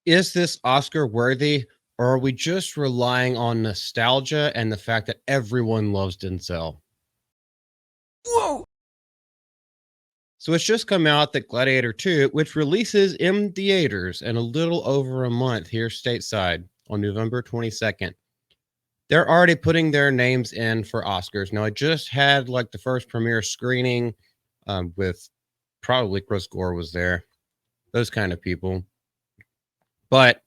Is this Oscar worthy, or are we just relying on nostalgia and the fact that everyone loves Denzel? Whoa! So it's just come out that Gladiator 2, which releases in theaters in a little over a month here stateside on November 22nd. They're already putting their names in for Oscars. Now, I just had like the first premiere screening with probably Chris Gore was there, those kind of people. But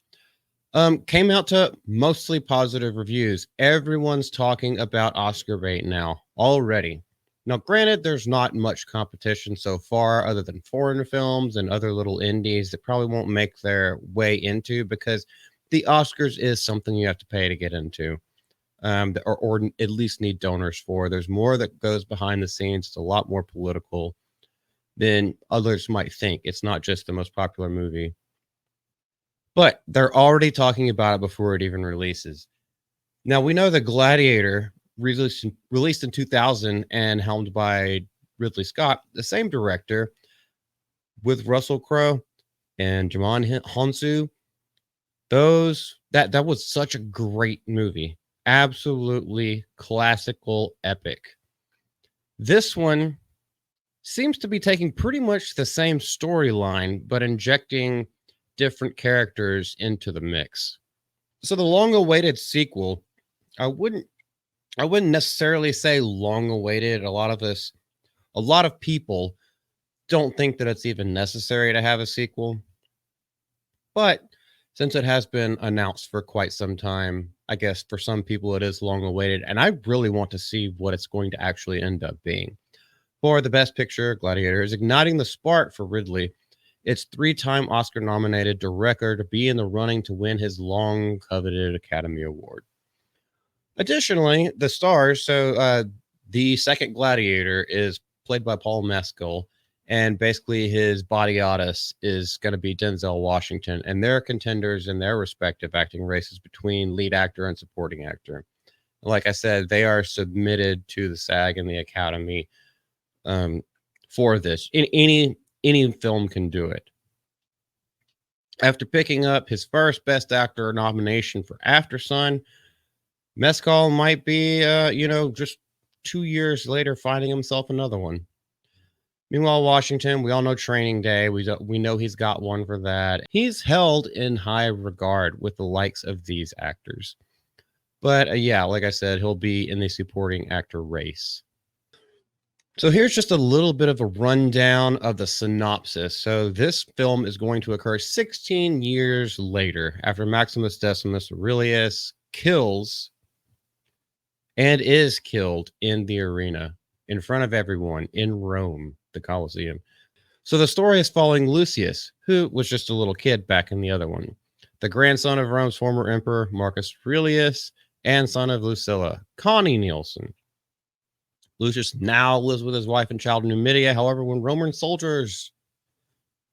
came out to mostly positive reviews. Everyone's talking about Oscar bait now already. Now, granted, there's not much competition so far other than foreign films and other little indies that probably won't make their way into because the Oscars is something you have to pay to get into, or at least need donors for. There's more that goes behind the scenes. It's a lot more political than others might think. It's not just the most popular movie. But they're already talking about it before it even releases. Now we know the Gladiator released in 2000 and helmed by Ridley Scott, the same director, with Russell Crowe and Jamon Honsu. That was such a great movie, absolutely classical epic. This one seems to be taking pretty much the same storyline, but injecting different characters into the mix. So the long-awaited sequel, I wouldn't I wouldn't necessarily say long-awaited. A lot of people don't think that it's even necessary to have a sequel. But since it has been announced for quite some time, I guess for some people it is long-awaited, and I really want to see what it's going to actually end up being. For the Best Picture, Gladiator is igniting the spark for Ridley. It's three-time Oscar-nominated director to be in the running to win his long-coveted Academy Award. Additionally, the stars, the second Gladiator is played by Paul Mescal, and basically his body artist is going to be Denzel Washington, and they're contenders in their respective acting races between lead actor and supporting actor. Like I said, they are submitted to the SAG and the Academy um, for this. Any film can do it. After picking up his first Best Actor nomination for After Sun, Mescal might be, just 2 years later finding himself another one. Meanwhile, Washington, we all know Training Day. We know he's got one for that. He's held in high regard with the likes of these actors. But yeah, like I said, he'll be in the supporting actor race. So here's just a little bit of a rundown of the synopsis. So this film is going to occur 16 years later after Maximus Decimus Aurelius kills and is killed in the arena in front of everyone in Rome, the Colosseum. So the story is following Lucius, who was just a little kid back in the other one, the grandson of Rome's former emperor Marcus Aurelius and son of Lucilla, Connie Nielsen. Lucius now lives with his wife and child in Numidia. However, when Roman soldiers,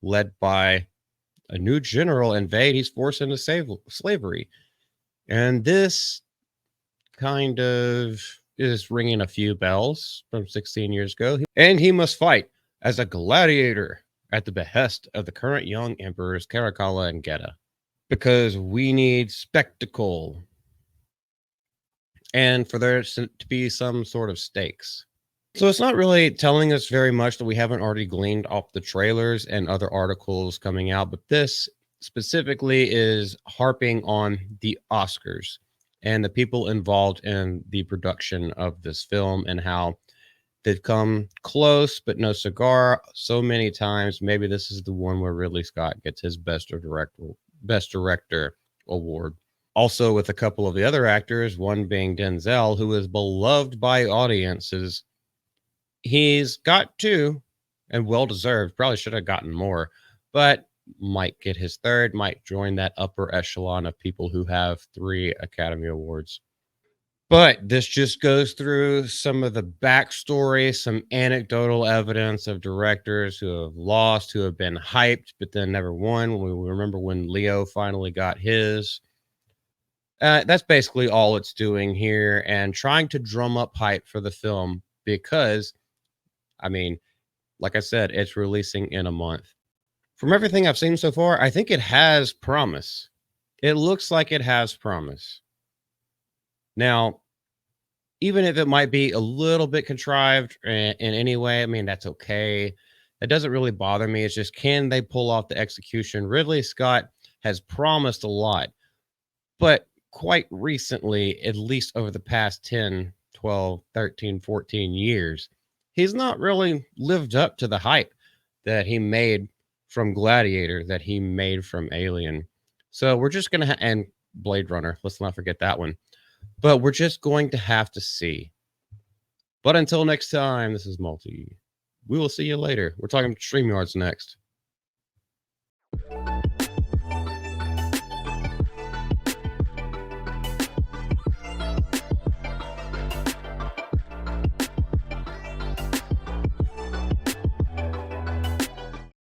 led by a new general, invade, he's forced into slavery. And this kind of is ringing a few bells from 16 years ago. And he must fight as a gladiator at the behest of the current young emperors Caracalla and Geta. Because we need spectacle and for there to be some sort of stakes. So it's not really telling us very much that we haven't already gleaned off the trailers and other articles coming out, but this specifically is harping on the Oscars and the people involved in the production of this film and how they've come close but no cigar so many times. Maybe this is the one where Ridley Scott gets his best director award. Also with a couple of the other actors, one being Denzel, who is beloved by audiences. He's got two and well deserved. Probably should have gotten more, but might get his third, might join that upper echelon of people who have 3 Academy Awards. But this just goes through some of the backstory, some anecdotal evidence of directors who have lost, who have been hyped, but then never won. We remember when Leo finally got his. That's basically all it's doing here and trying to drum up hype for the film because, I mean, like I said, it's releasing in a month. From everything I've seen so far, I think it has promise. It looks like it has promise. Now, even if it might be a little bit contrived in any way, I mean, that's okay. It doesn't really bother me. It's just, can they pull off the execution? Ridley Scott has promised a lot, but quite recently, at least over the past 10, 12, 13, 14 years, he's not really lived up to the hype that he made from Gladiator, that he made from Alien. So we're just going to, and Blade Runner, let's not forget that one. But we're just going to have to see. But until next time, this is Multi. We will see you later. We're talking StreamYards next.